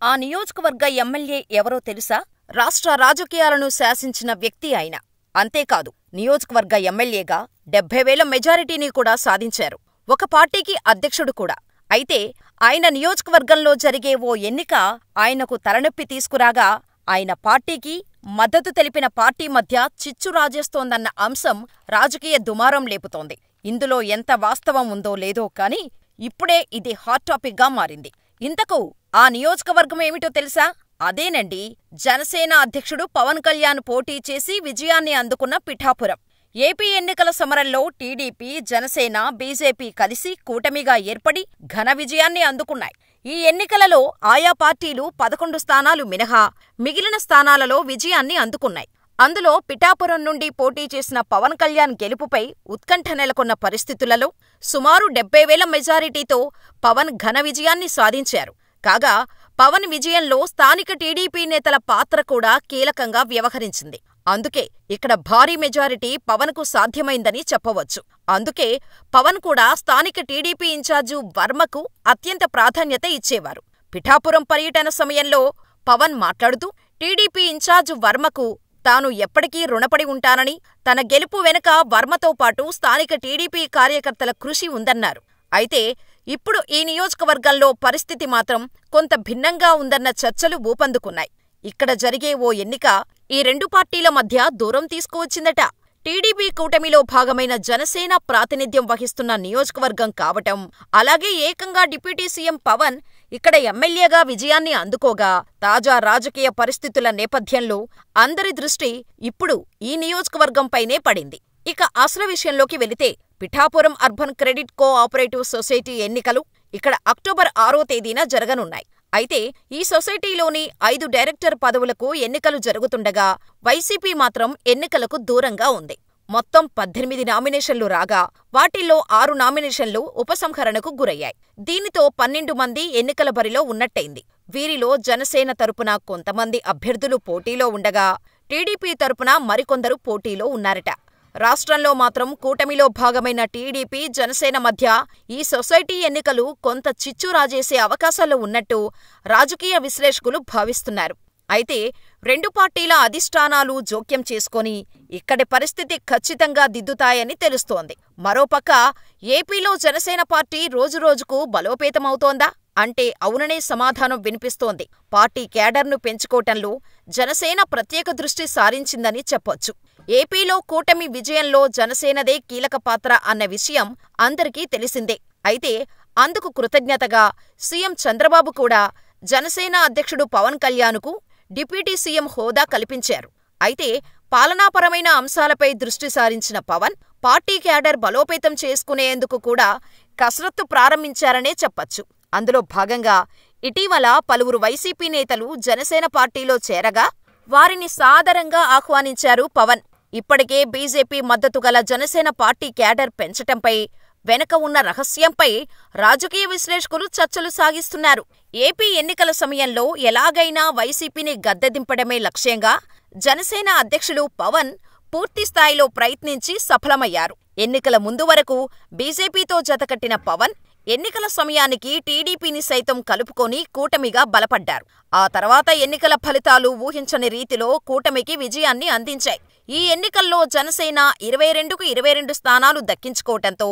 ఆ నియోజకవర్గ ఎమ్మెల్యే ఎవరో తెలుసా? రాష్ట్ర రాజకీయాలను శాసించిన వ్యక్తి ఆయన. అంతేకాదు, నియోజకవర్గ ఎమ్మెల్యేగా 70,000 మెజారిటీని కూడా సాధించారు. ఒక పార్టీకి అధ్యక్షుడు కూడా. అయితే ఆయన నియోజకవర్గంలో జరిగే ఓ ఎన్నిక ఆయనకు తలనొప్పి తీసుకురాగా, ఆయన పార్టీకి మద్దతు తెలిపిన పార్టీ మధ్య చిచ్చు రాజేస్తోందన్న అంశం రాజకీయ దుమారం లేపుతోంది. ఇందులో ఎంత వాస్తవం ఉందో లేదో కానీ ఇప్పుడే ఇది హాట్ టాపిక్గా మారింది. ఇంతకు ఆ నియోజకవర్గం ఏమిటో తెలుసా? అదేనండి, జనసేన అధ్యక్షుడు పవన్ కళ్యాణ్ పోటీ చేసి విజయాన్ని అందుకున్న పిఠాపురం. ఏపీ ఎన్నికల సమరంలో టీడీపీ, జనసేన, బీజేపీ కలిసి కూటమిగా ఏర్పడి ఘన విజయాన్ని అందుకున్నాయి. ఈ ఎన్నికలలో ఆయా పార్టీలు 11 స్థానాలు మినహా మిగిలిన స్థానాలలో విజయాన్ని అందుకున్నాయి. అందులో పిఠాపురం నుండి పోటీ చేసిన పవన్ కళ్యాణ్ గెలుపుపై ఉత్కంఠ నెలకొన్న పరిస్థితులలో సుమారు 70,000 మెజారిటీతో పవన్ ఘన విజయాన్ని సాధించారు. కాగా పవన్ విజయంలో స్థానిక టీడీపీ నేతల పాత్ర కూడా కీలకంగా వ్యవహరించింది. అందుకే ఇక్కడ భారీ మెజారిటీ పవన్కు సాధ్యమైందని చెప్పవచ్చు. అందుకే పవన్ కూడా స్థానిక టీడీపీ ఇన్ఛార్జు వర్మకు అత్యంత ప్రాధాన్యత ఇచ్చేవారు. పిఠాపురం పర్యటన సమయంలో పవన్ మాట్లాడుతూ టీడీపీ ఇన్ఛార్జు వర్మకు తాను ఎప్పటికీ రుణపడి ఉంటానని, తన గెలుపు వెనుక వర్మతో పాటు స్థానిక టీడీపీ కార్యకర్తల కృషి ఉందన్నారు. అయితే ఇప్పుడు ఈ నియోజకవర్గంలో పరిస్థితి మాత్రం కొంత భిన్నంగా ఉందన్న చర్చలు ఊపందుకున్నాయి. ఇక్కడ జరిగే ఓ ఎన్నిక ఈ రెండు పార్టీల మధ్య దూరం తీసుకువచ్చిందట. టీడీపీ కూటమిలో భాగమైన జనసేన ప్రాతినిధ్యం వహిస్తున్న నియోజకవర్గం కావటం, అలాగే ఏకంగా డిప్యూటీ సీఎం పవన్ ఇక్కడ ఎమ్మెల్యేగా విజయాన్ని అందుకోగా, తాజా రాజకీయ పరిస్థితుల నేపథ్యంలో అందరి దృష్టి ఇప్పుడు ఈ నియోజకవర్గంపైనే పడింది. ఇక అసలు విషయంలోకి వెళితే, Pithapuram urban credit co-operative society ఎన్నికలు ఇక్కడ అక్టోబర్ 6వ తేదీన జరగనున్నాయి. అయితే ఈ సొసైటీలోని 5 డైరెక్టర్ పదవులకు ఎన్నికలు జరుగుతుండగా వైసీపీ మాత్రం ఎన్నికలకు దూరంగా ఉంది. మొత్తం 18 నామినేషన్లు రాగా వాటిల్లో 6 నామినేషన్లు ఉపసంహరణకు గురయ్యాయి. దీనితో 12 మంది ఎన్నికల బరిలో ఉన్నట్టయింది. వీరిలో జనసేన తరపున కొంతమంది అభ్యర్థులు పోటీలో ఉండగా, టీడీపీ తరపున మరికొందరు పోటీలో ఉన్నారట. రాష్ట్రంలో మాత్రం కూటమిలో భాగమైన టీడీపీ, జనసేన మధ్య ఈ సొసైటీ ఎన్నికలు కొంత చిచ్చు రాజేసే అవకాశాలు ఉన్నట్టు రాజకీయ విశ్లేషకులు భావిస్తున్నారు. అయితే రెండు పార్టీల అధిష్టానాలు జోక్యం చేసుకొని ఇక్కడి పరిస్థితి ఖచ్చితంగా దిద్దుతాయని తెలుస్తోంది. మరోపక్క ఏపీలో జనసేన పార్టీ రోజురోజుకు బలోపేతమవుతోందా అంటే అవుననే సమాధానం వినిపిస్తోంది. పార్టీ క్యాడర్ను పెంచుకోవటంలో జనసేన ప్రత్యేక దృష్టి సారించిందని చెప్పొచ్చు. ఏపీలో కూటమి విజయంలో జనసేనదే కీలక పాత్ర అన్న విషయం అందరికీ తెలిసిందే. అయితే అందుకు కృతజ్ఞతగా సీఎం చంద్రబాబు కూడా జనసేన అధ్యక్షుడు పవన్ కళ్యాణ్కు డిప్యూటీ సీఎం హోదా కల్పించారు. అయితే పాలనాపరమైన అంశాలపై దృష్టి సారించిన పవన్ పార్టీ క్యాడర్ బలోపేతం చేసుకునేందుకు కూడా కసరత్తు ప్రారంభించారనే చెప్పచ్చు. అందులో భాగంగా ఇటీవల పలువురు వైసీపీ నేతలు జనసేన పార్టీలో చేరగా వారిని సాదరంగా ఆహ్వానించారు పవన్. ఇప్పటికే బీజేపీ మద్దతుగల జనసేన పార్టీ క్యాడర్ పెంచటంపై వెనక ఉన్న రహస్యంపై రాజకీయ విశ్లేషకులు చర్చలు సాగిస్తున్నారు. ఏపీ ఎన్నికల సమయంలో ఎలాగైనా వైసీపీని గద్దెదింపడమే లక్ష్యంగా జనసేన అధ్యక్షులు పవన్ పూర్తిస్థాయిలో ప్రయత్నించి సఫలమయ్యారు. ఎన్నికల ముందు వరకు బీజేపీతో జతకట్టిన పవన్ ఎన్నికల సమయానికి టీడీపీని సైతం కలుపుకొని కూటమిగా బలపడ్డారు. ఆ తర్వాత ఎన్నికల ఫలితాలు ఊహించని రీతిలో కూటమికి విజయాన్ని అందించాయి. ఈ ఎన్నికల్లో జనసేన 22కు 22 స్థానాలు దక్కించుకోవటంతో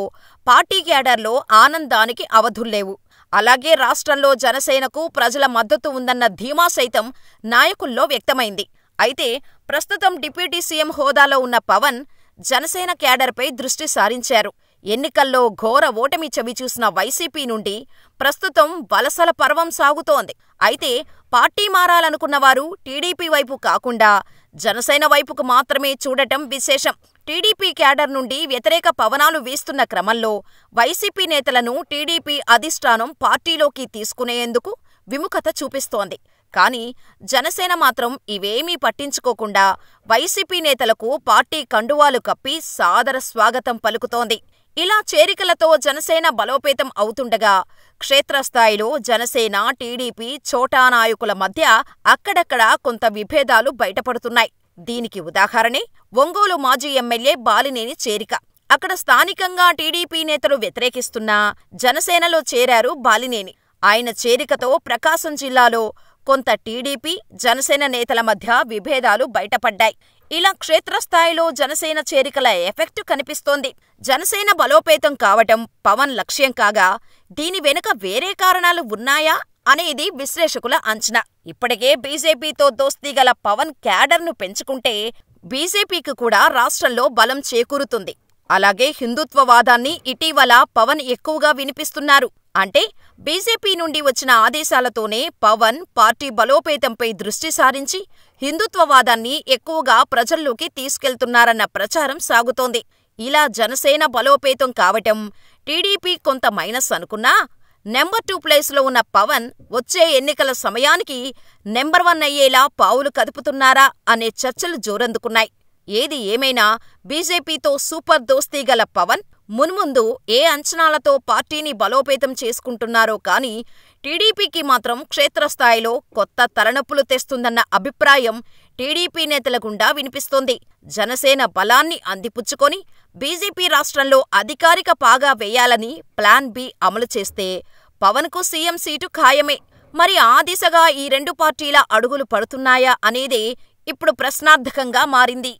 పార్టీ క్యాడర్లో ఆనందానికి అవధుల్లేవు. అలాగే రాష్ట్రంలో జనసేనకు ప్రజల మద్దతు ఉందన్న ధీమా సైతం నాయకుల్లో వ్యక్తమైంది. అయితే ప్రస్తుతం డిప్యూటీ సీఎం హోదాలో ఉన్న పవన్ జనసేన క్యాడర్పై దృష్టి సారించారు. ఎన్నికల్లో ఘోర ఓటమి చవిచూసిన వైసీపీ నుండి ప్రస్తుతం వలసల పర్వం సాగుతోంది. అయితే పార్టీ మారాలనుకున్నవారు టీడీపీ వైపు కాకుండా జనసేన వైపుకు మాత్రమే చూడటం విశేషం. టీడీపీ క్యాడర్ నుండి వ్యతిరేక పవనాలు వీస్తున్న క్రమంలో వైసీపీ నేతలను టీడీపీ అధిష్టానం పార్టీలోకి తీసుకునేందుకు విముఖత చూపిస్తోంది. కానీ జనసేన మాత్రం ఇవేమీ పట్టించుకోకుండా వైసీపీ నేతలకు పార్టీ కండువాలు కప్పి సాదర స్వాగతం పలుకుతోంది. ఇలా చేరికలతో జనసేన బలోపేతం అవుతుండగా క్షేత్రస్థాయిలో జనసేన, టీడీపీ చోటా నాయకుల మధ్య అక్కడక్కడా కొంత విభేదాలు బయటపడుతున్నాయి. దీనికి ఉదాహరణే ఒంగోలు మాజీ ఎమ్మెల్యే బాలినేని చేరిక. అక్కడ స్థానికంగా టీడీపీ నేతలు వ్యతిరేకిస్తున్నా జనసేనలో చేరారు బాలినేని. ఆయన చేరికతో ప్రకాశం జిల్లాలో కొంత టీడీపీ, జనసేన నేతల మధ్య విభేదాలు బయటపడ్డాయి. ఇలా క్షేత్రస్థాయిలో జనసేన చేరికల ఎఫెక్ట్ కనిపిస్తోంది. జనసేన బలోపేతం కావటం పవన్ లక్ష్యం కాగా, దీని వెనుక వేరే కారణాలు ఉన్నాయా అనేది విశ్లేషకుల అంచనా. ఇప్పటికే బీజేపీతో దోస్తీ గల పవన్ క్యాడర్ను పెంచుకుంటే బీజేపీకి కూడా రాష్ట్రంలో బలం చేకూరుతుంది. అలాగే హిందుత్వవాదాన్ని ఇటీవల పవన్ ఎక్కువగా వినిపిస్తున్నారు. అంటే బీజేపీ నుండి వచ్చిన ఆదేశాలతోనే పవన్ పార్టీ బలోపేతంపై దృష్టి సారించి హిందుత్వవాదాన్ని ఎక్కువగా ప్రజల్లోకి తీసుకెళ్తున్నారన్న ప్రచారం సాగుతోంది. ఇలా జనసేన బలోపేతం కావటం టీడీపీ కొంత మైనస్ అనుకున్నా, నెంబర్ 2 ప్లేస్లో ఉన్న పవన్ వచ్చే ఎన్నికల సమయానికి నెంబర్ 1 అయ్యేలా పావులు కదుపుతున్నారా అనే చర్చలు జోరందుకున్నాయి. ఏది ఏమైనా బీజేపీతో సూపర్ దోస్తీ గల పవన్ మున్ముందు ఏ అంచనాలతో పార్టీని బలోపేతం చేసుకుంటున్నారో కానీ టీడీపీకి మాత్రం క్షేత్రస్థాయిలో కొత్త తలనొప్పులు తెస్తుందన్న అభిప్రాయం టీడీపీ నేతల గుండా వినిపిస్తోంది. జనసేన బలాన్ని అందిపుచ్చుకొని బీజేపీ రాష్ట్రంలో అధికారిక పాగా వేయాలని ప్లాన్ బి అమలు చేస్తే పవన్కు సీఎం సీటు ఖాయమే. మరి ఆ దిశగా ఈ రెండు పార్టీల అడుగులు పడుతున్నాయా అనేదే ఇప్పుడు ప్రశ్నార్థకంగా మారింది.